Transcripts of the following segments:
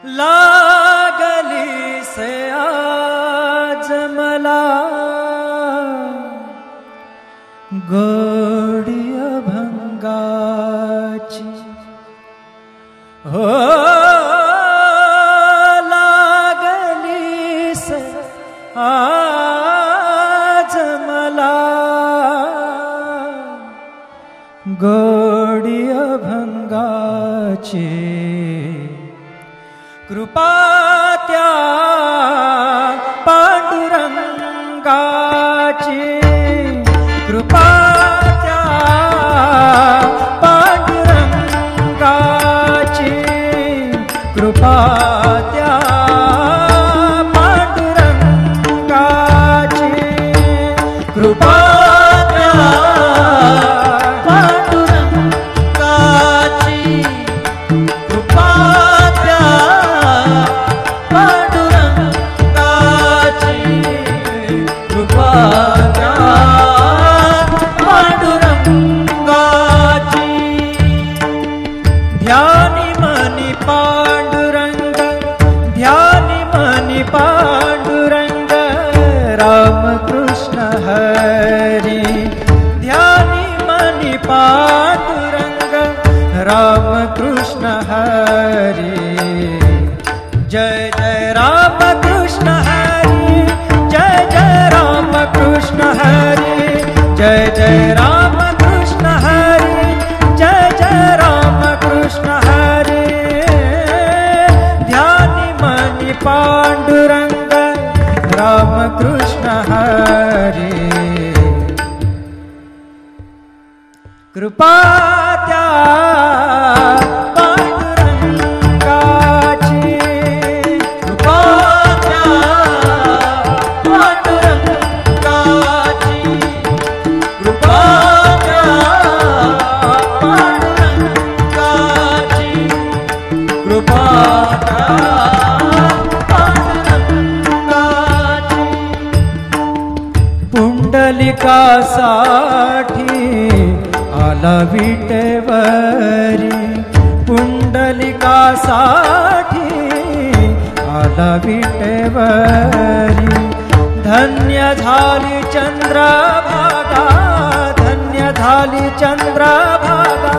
लागली से आज मला गोडी अभंगाची हो लागली से आज मला गोडी अभंगाची कृपा त्या पांडुरंगाची कृपा त्या पांडुरंगाची कृपा त्या पांडुरंगाची कृपा त्या पांडुरंगाची कृपा त्या पांडुरंगाची कृपा त्या पांडुरंगाची ध्यानी मनी पांडुरंग ध्यानी मनी पांडुरंग रामकृष्ण हरी ध्यानी मनी पांडुरंग रामकृष्ण हरी जय जय रामकृष्ण हरी जय जय रामकृष्ण हरी जय जय रामकृष्ण हरी जय जय रामकृष्ण हरी ध्यानी मनी पांडुरंग रामकृष्ण हरी कृपा त्या पांडुरंगाची कृपा त्या पांडुरंगाची कृपा त्या पांडुरंगाची कृपा त्या पांडुरंगाची पुंडलिकासाठी आला विटेवरी पुंडलिकासाठी आला विटेवरी धन्य झाली चंद्रभागा धन्य झाली चंद्रभागा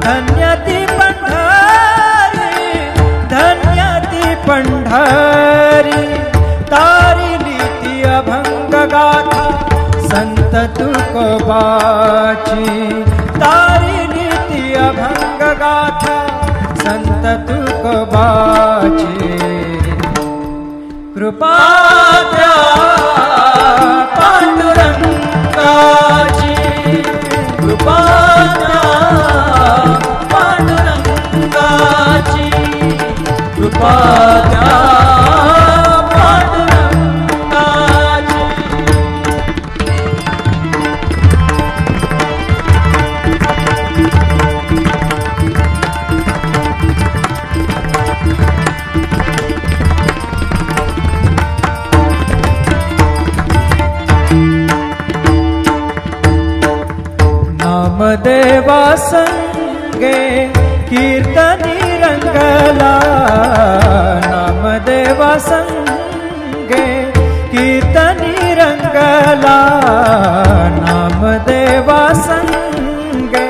धन्य ती पंढरी धन्य ती पंढरी तारिली ती अभंग गाथा संत तुकोबाची तारिली ती अभंग गाथा संत तुकोबाची कृपा त्या पांडुरंगाची कृपा त्या पांडुरंगाची कृपा त्या नामदेवा संगे कीर्तनी रंगला नामदेवा संगे कीर्तनी रंगला नामदेवा संगे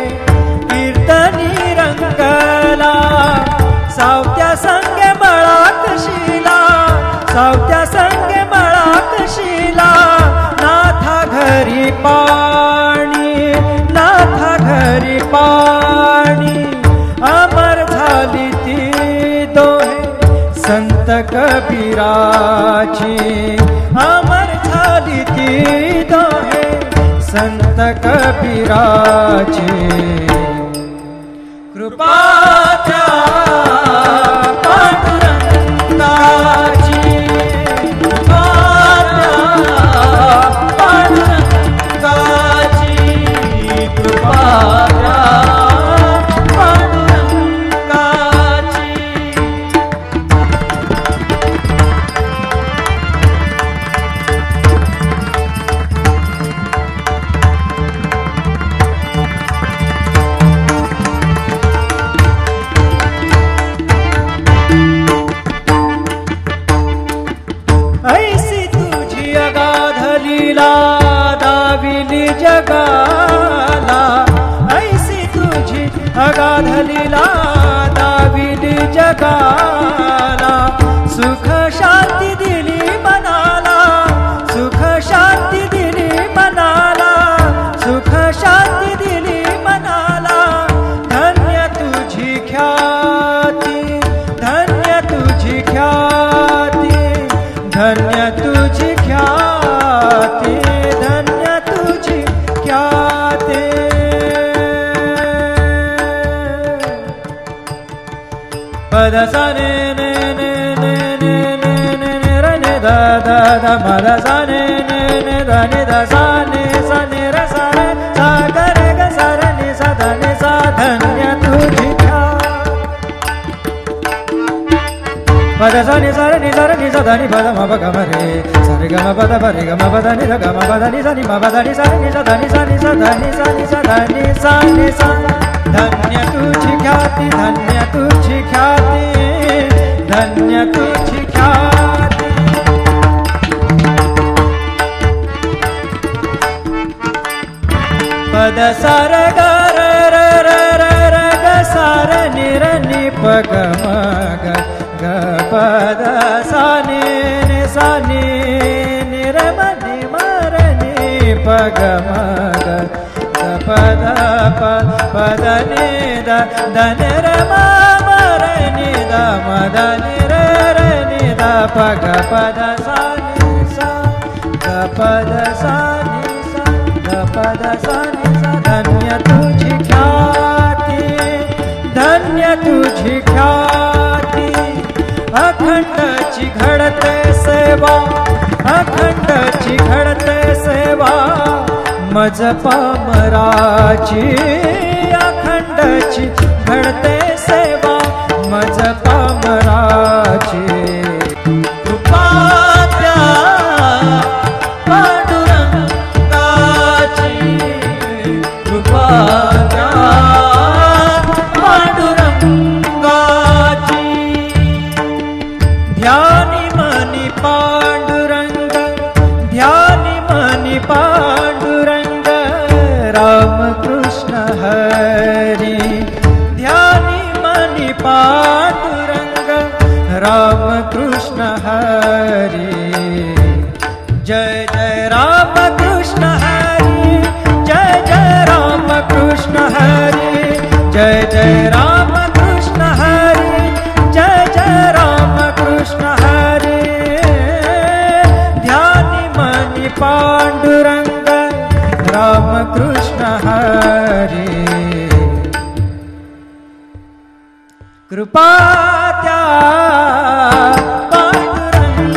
कीर्तनी रंगला सावत्या संगे मळाकशीला सावत्या संगे मळाकशीला नाथा घरी पाणी नाथा घरी पाणी अमर झाली ती दोहे संत कबीराची अमर झाली ती दोहे संत कबीराची कृपा त्या पांडुरंगाची कृपा त्या पांडुरंगाची कृपा त्या पांडुरंगाची जगाला, ऐसी तुझी अगाध लीला दाविली जगाला. सुख शांती दिली मनाला, सुख शांती दिली मनाला, सुख शांती दिली मनाला. धन्य तुझी ख्याती, धन्य तुझी ख्याती, धन्य तुझी ख्याती, धन्य तुझी ख्याती. पद सा ने ने ने ने ने ने ने ने र ने दा दा दा म दा सा ने ने ने दा ने दा सा ने र सा रे सा ग रे ग सा र ने सा धा ने सा. धन्य तुझी ख्याती. पद सा ने सा रे सा धा नि पद म प ग म रे सा रे ग म प द प रे ग म प द नि ध ग म प द नि सा नि म प द नि सा नि सा धा नि सा नि सा धा नि सा नि सा धा नि सा नि सा. धन्य तुझी ख्याती, धन्य तुझी ख्याती, धन्य तुझी ख्याती. पद सा र ग र र र र र ग सा र नि र नि प ग म ग ग प द सा नि नि सा नि नि र म नि म र नि प ग म ग ग प द प प द नि द द नि र म म र नि द म द नि र र नि द प ग प द सा नि सा ग प द सा नि सा ग प द सा नि सा. धन्य तुझी ख्याती, धन्य तुझी ख्याती. अखंडची घडते सेवा, अखंडची घडते सेवा. मज पामराची अखंडची घडते सेवा. मज पामराची. कृपा त्या पांडुरंगाची, कृपा त्या पांडुरंगाची. ध्यानी मनी पांडुरंग, ध्यानी मनी पांडुरंग. राम कृष्ण हरी, ध्यानी मनी पांडुरंग. राम कृष्ण हरी. जय जय राम कृष्ण हरी, जय जय राम कृष्ण हरी. जय जय राम कृष्ण हरी, जय जय राम कृष्ण हरी. ध्यानी मनी पांडुरंग. राम कृष्ण हरी. कृपा त्या पांडुरंगाची,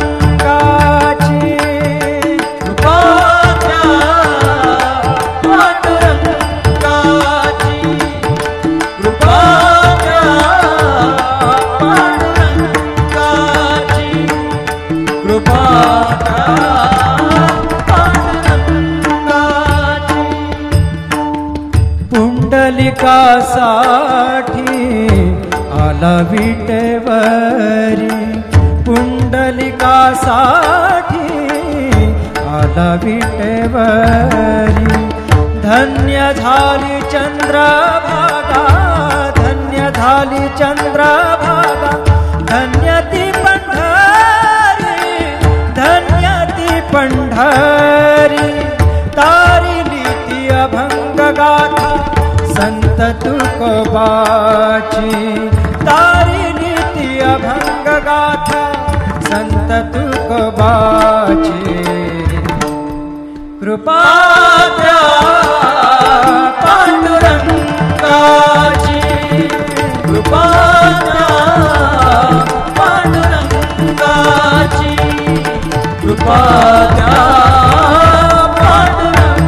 कृपा त्या पांडुरंगाची, कृपा त्या पांडुरंगाची, कृपा त्या पांडुरंगाची. पुंडलिकासाठी आला विटेवरी, पुंडलिकासाठी आला विटेवरी. धन्य झाली चंद्रभागा, धन्य झाली चंद्रभागा. धन्य ती पंढरी, धन्य ती पंढरी. तारिली ती अभंग गाथा संत तुकोबाची. तारिली ती अभंग गाथा संत तुकोबाची. कृपा त्या पांडुरंगाची, कृपा त्या पांडुरंगाची, कृपा त्या पांडुरंगाची.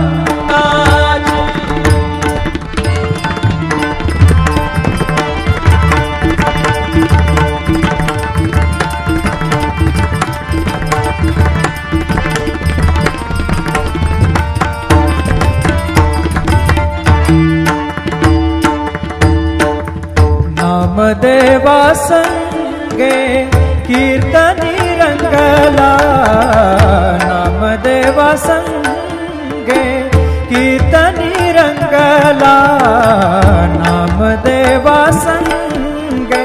नामदेवा संगे कीर्तनी रंगला. नामदेवा संगे कीर्तनी नामदेवा संगे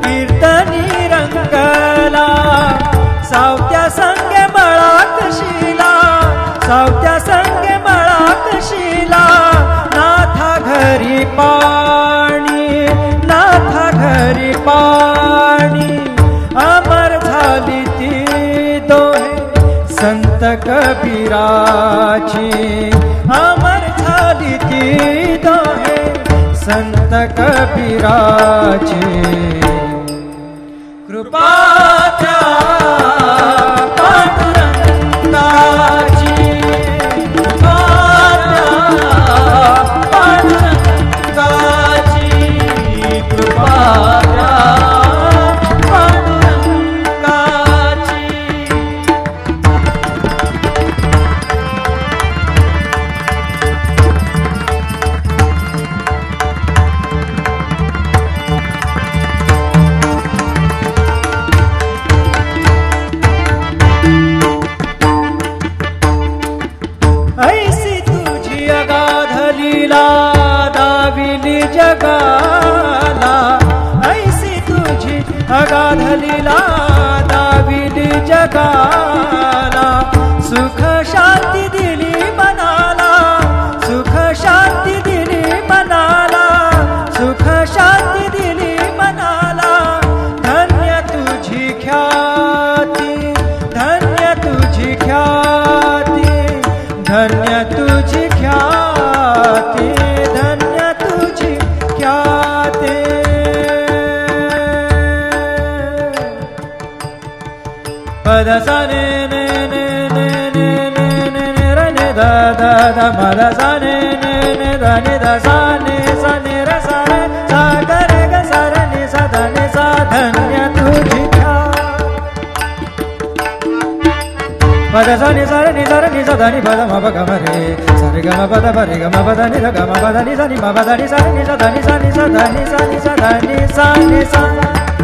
कीर्तनी रंगला सावत्या संगे मळाक शिला सावत्या संगे मळाक शिला नाथा घरी पाणी नाथा घरी पाणी अमर झाली ती दोहे संत कबीराची अमर झाली ती दोहे संत कबीराची कृपा त्या पांडुरंगाची कृपा त्या पांडुरंगाची कृपा त्या पांडुरंगाची ऐसी तुझी अगाध लीला दाविली जगाला ऐसी तुझी अगाध लीला दाविली जगाला सुख शांती दिली मनाला सुख शांती दिली मनाला सुख शांती दिली मनाला धन्य तुझी ख्याती धन्य तुझी ख्याती धन्य तुझी ख्याती धन्य तुझी ख्याती पद सा ने ने ने ने ने ने ने ने र ने दा दा दा पद सा ने ने ने दा ने दा सा ने र सा रे सा ग रे ग सा र ने सा धा ने सा धन्य तुझी पद सा नि सा नि सा नि सा धा नि पद म प ग म रे सा रे ग म पद प रे ग म पद नि ध ग म पद नि सा नि म पद नि सा नि सा धा नि सा नि सा धा नि सा नि सा धा नि सा नि सा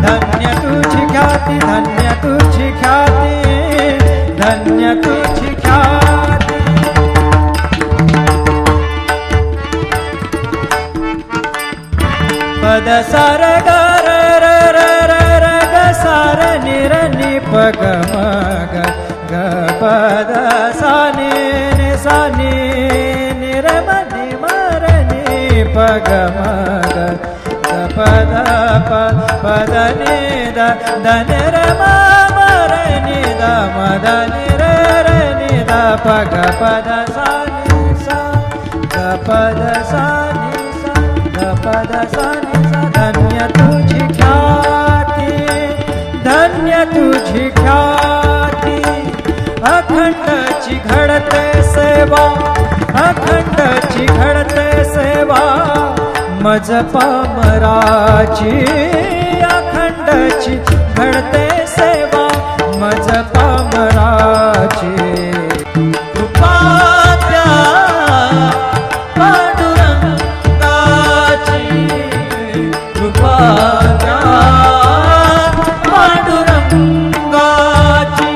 धन्य तुझी ख्याती धन्य तुझी ख्याती धन्य तुझी ख्याती पद सा र ग र र र र र ग सा र नि र नि प ग म ग ग पद सा नि नि सा नि नि र म नि म र नि प ग म ग ग पद प पद नि द द नि र म म र नि द म द नि र र नि द प ग पद सा नि सा ग पद सा नि सा ग पद सा नि सा धन्य तुझी ख्याती धन्य तुझी ख्याती अखंडची घडते सेवा अखंडची घडते सेवा मज पामराची अखंडची घडते सेवा मज पामराची कृपा त्या पांडुरंगाची कृपा त्या पांडुरंगाची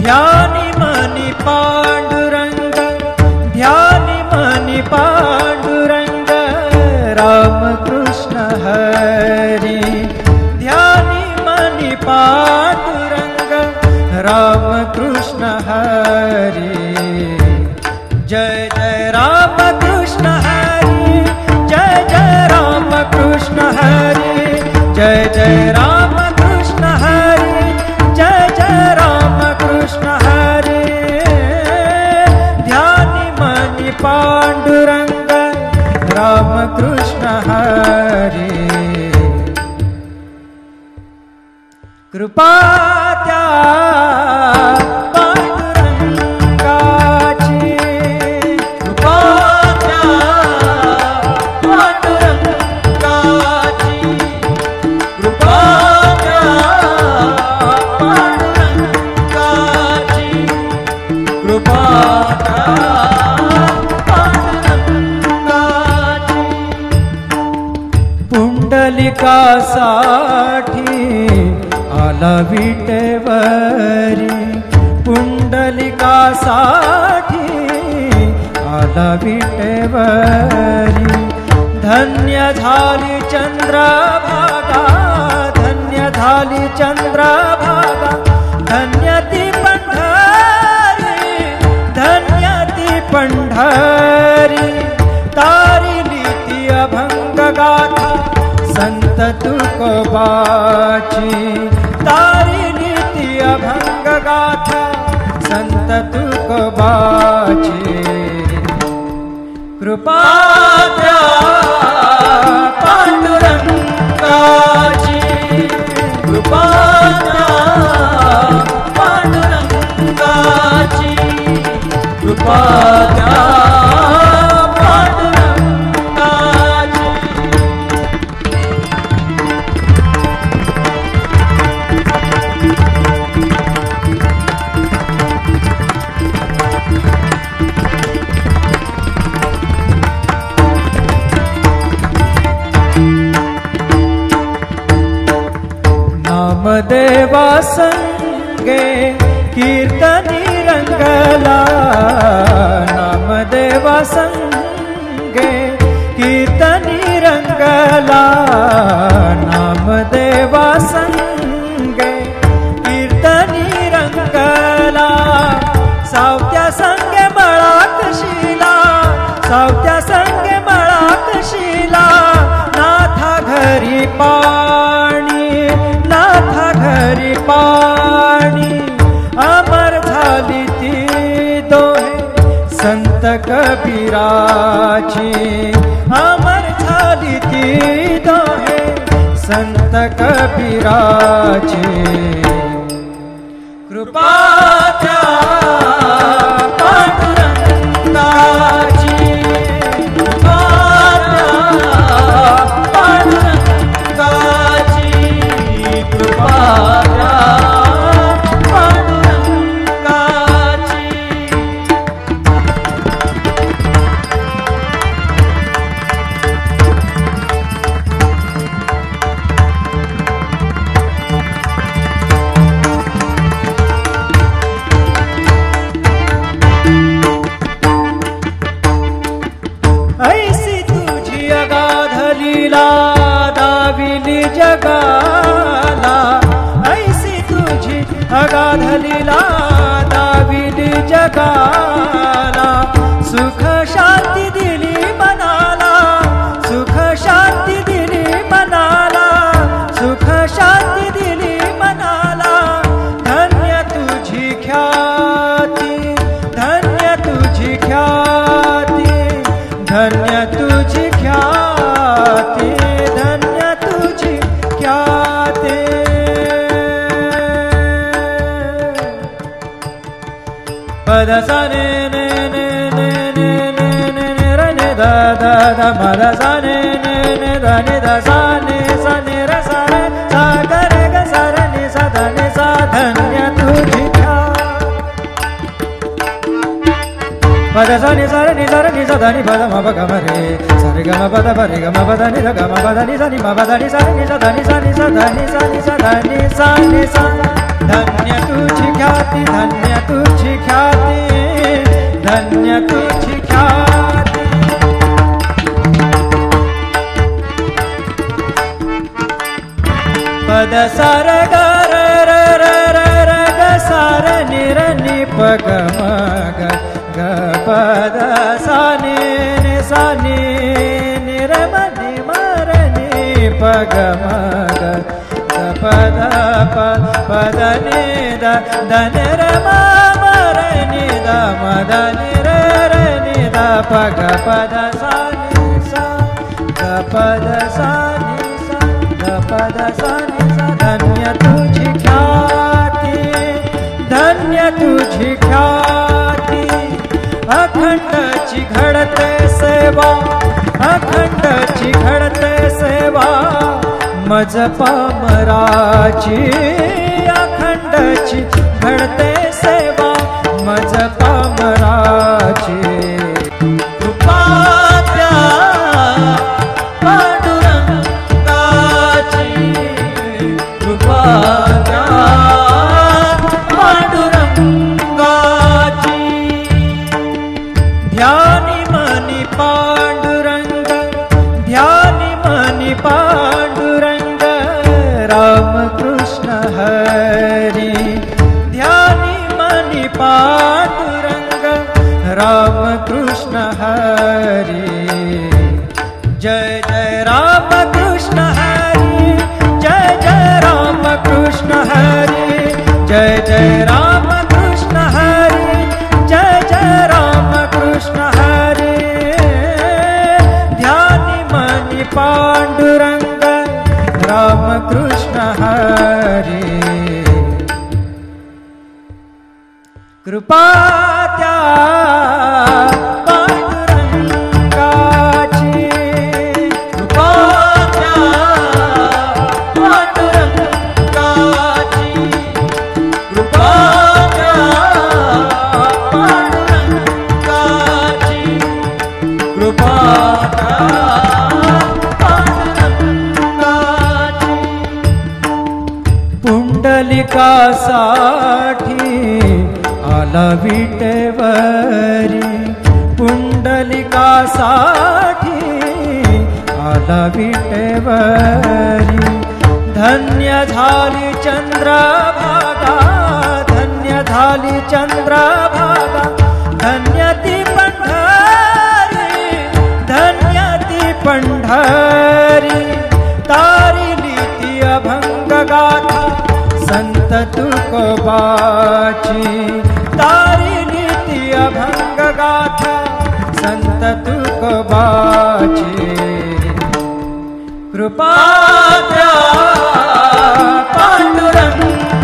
ध्यानी मनी पांडुरंग ध्यानी मनी पांडुरंग राम कृष्ण हरी ध्यानी मनी पांडुरंग राम कृष्ण हरी जय जय राम कृष्ण हरी जय जय राम कृष्ण हरी जय जय राम कृष्ण हरी जय जय राम कृष्ण हरी ध्यानी मनी पांडुरंग राम कृष्ण हरी कृपा त्या पांडुरंगाची कृपा त्या पांडुरंगाची कृपा त्या पांडुरंगाची कृपा त्या पांडुरंगाची पुंडलिकासाठी आला विटेवरी पुंडलिकासाठी आला सदा विटेवरी धन्य झाली चंद्रभागा धन्य झाली चंद्रभागा धन्य ती पंढरी धन्य ती पंढरी तारिली ती अभंग गाथा संत तुकोबाची तारिली ती अभंग गाथा संत तुकोबाची कृपा द्या पांडुरंगाची कृपा द्या पांडुरंगाची कृपा द्या पांडुरंगाची नामदेवा संगे कीर्तनी रंगला नामदेवा संगे कीर्तनी रंगला नामदेवा संगे कीर्तनी रंगला सावत्या संगे मळात शिला सावत्या संगे मळात शिला नाथा घरी पाणी नाथा घरी पाणी अमर झाली ती दोहे संत कबीराची अमर झाली ती दोहे संत कबीराची कृपा द्या पांडुरंगाची कृपा द्या पांडुरंगाची कृपा द्या पांडुरंगाची ऐसी तुझी अगाध लीला दाविली जगाला ऐसी तुझी अगाध लीला दाविली जगाला सुख शांती दिली मनाला सुख शांती दिली मनाला सुख शांती दिली मनाला धन्य तुझी ख्याती धन्य तुझी ख्याती धन्य तुझी ख्याती धन्य तुझी ख्याती पद सा ने ने ने ने ने ने ने ने र ने दा दा दा मद सा ने ने ने दा ने दा सा ने र सा रे सा ग रे ग सा र ने सा ध ने सा धन्य तुझी पद सा नि सा नि सा नि सा ध नि पद म प ग म रे सा रे ग म पद प रे ग म पद नि ध ग म पद नि सा नि म पद नि सा नि सा ध नि सा नि सा ध नि सा नि सा ध नि सा नि सा धन्य तुझी ख्याती धन्य तुझी ख्याती धन्य तुझी ख्याती पद सा र ग र र र र र ग सा र नि र नि प ग म ग ग पद सा नि नि सा नि नि र म नि म र नि प ग म ग ग पद प पद नि द द नि र म म र नि द म द नि र र नि द प ग पद सा नि सा ग पद सा नि सा ग पद सा नि सा धन्य तुझी ख्याती धन्य तुझी ख्याती अखंडची घडते सेवा अखंडची घडते सेवा मज पामराची अखंडची घडते सेवा मज पामराची कृपा द्या पांडुरंगाची कृपा द्या पांडुरंगाची ध्यानी कृपा त्या पांडुरंगाची कृपा त्या पांडुरंगाची कृपा त्या पांडुरंगाची कृपा त्या पांडुरंगाची पुंडलिकासाठी आला विटेवरी पुंडलिकासाठी आला विटेवरी धन्य झाली चंद्रभागा धन्य झाली चंद्रभागा धन्य ती पंढरी धन्य ती पंढरी तारिली ती अभंग गाथा संत तुकोबाची तारिली ती अभंग गाथा संत तुकोबाची कृपा त्या पांडुरंगाची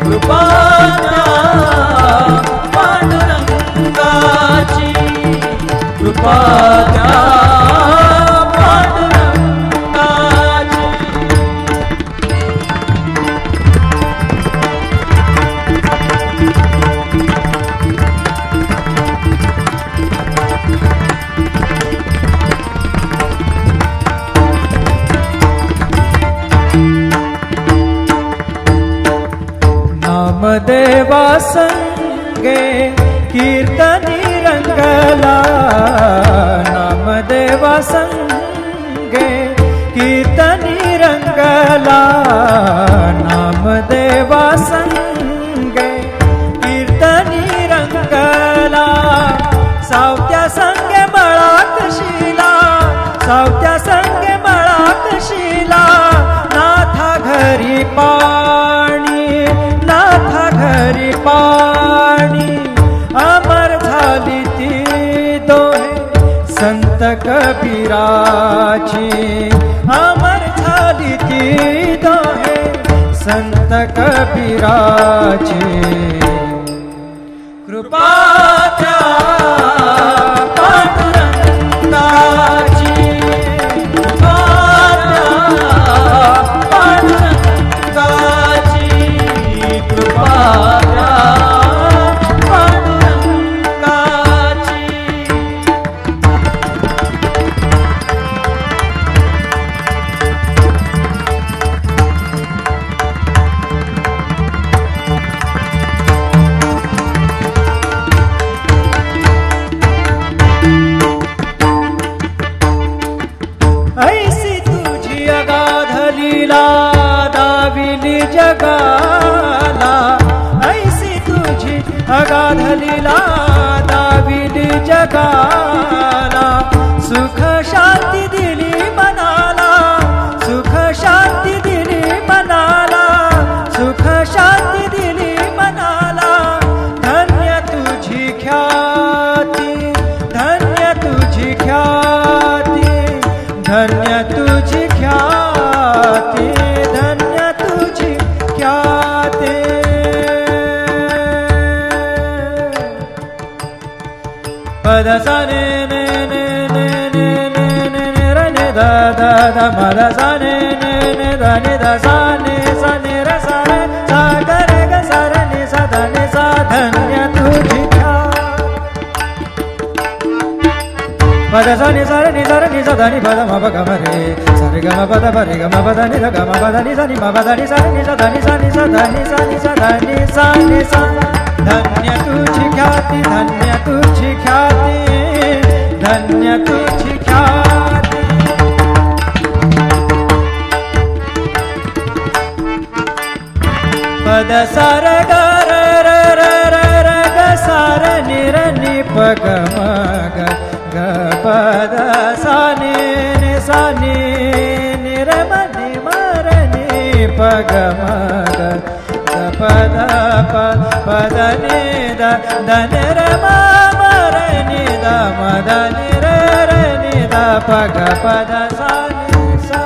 कृपा त्या पांडुरंगाची कृपा त्या पांडुरंगाची नामदेवा संगे कीर्तनी रंगला नामदेवा संगे कीर्तनी रंगला नामदेवा संगे कीर्तनी रंगला सावत्या संगे मळात शिला सावत्या संगे मळात शिला नाथा घरी पाणी नाथा घरी पाणी अमर झाली ती दोहे संत कबीराची अमर झाली ती दोहे संत कबीराची कृपा त्या पांडुरंगाची कृपा त्या पांडुरंगाची कृपा त्या पांडुरंगाची ऐसी तुझी अगाध लीला दाविली जगाला ऐसी तुझी अगाध लीला दाविली जगाला सुख शांती दिली मनाला सुख शांती दिली मनाला सुख शांती दिली मनाला धन्य तुझी ख्याती धन्य तुझी ख्याती धन्य तुझी ख्याती धन्य तुझी ख्याती पद सा ने ने ने ने ने ने ने ने र ने दा दा दा मद सा ने ने ने दा ने दा सा ने र सा रे सा ग रे ग सा रे ने सा दा ने सा धन्य तुझी पद सा नि सा रे नि सा दा नि पद म प ग म रे सा रे ग म प द प रे ग म प द नि द ग म प द नि सा नि म प द नि सा नि सा दा नि सा नि सा दा नि सा नि सा दा नि सा नि सा धन्य तुझी ख्याती धन्य तुझी ख्याती धन्य तुझी ख्याती पद सा र ग र र र र र ग सा र नि र नि प ग म ग ग प द सा नि नि सा नि नि र म नि म र नि प ग म ग ग प द प प द नि द द नि र म म र नि द म द नि र र नि द प ग प द सा नि सा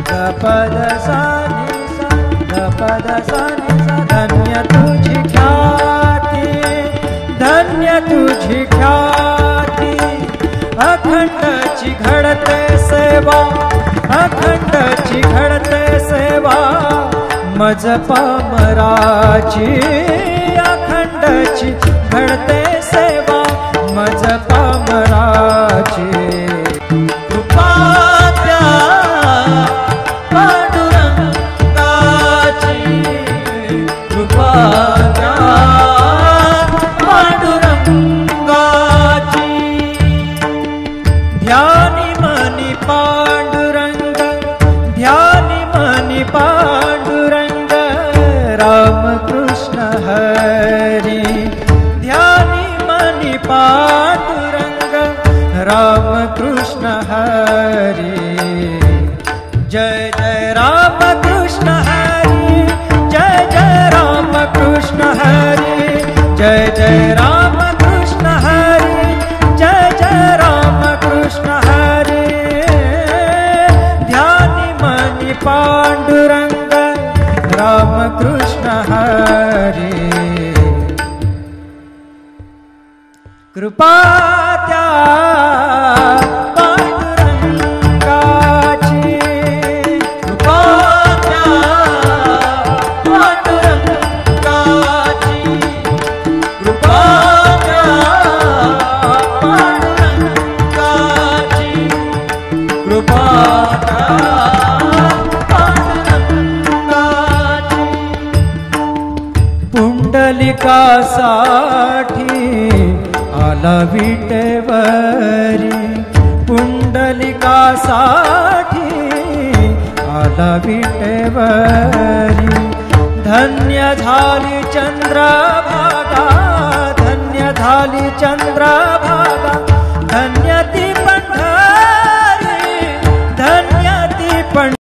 ग प द सा सा नि सा धन्य तुझी ख्याती धन्य तुझी ख्याती अखंडची घडते सेवा अखंडची घडते सेवा मज पामराची अखंडची घडते सेवा मज पामराची कृपा त्या पांडुरंगाची कृपा त्या पांडुरंगाची ध्यानी मनी पांडुरंग ध्यानी मनी पांडुरंग रामकृष्ण हरी ध्यानी मनी पांडुरंग रामकृष्ण हरी जय जय रामकृष्ण हरी जय जय रामकृष्ण हरी जय जय रामकृष्ण हरी जय जय रामकृष्ण हरी ध्यानी मनी पांडुरंग रामकृष्ण हरी कृपा त्या पांडुरंगाची कृपा त्या पांडुरंगाची कृपा त्या पांडुरंगाची कृपा त्या पांडुरंगाची पुंडलिकासाठी आला विटेवरी पुंडलिकासाठी आला विटेवरी धन्य झाली चंद्रभागा धन्य झाली चंद्रभागा धन्य ती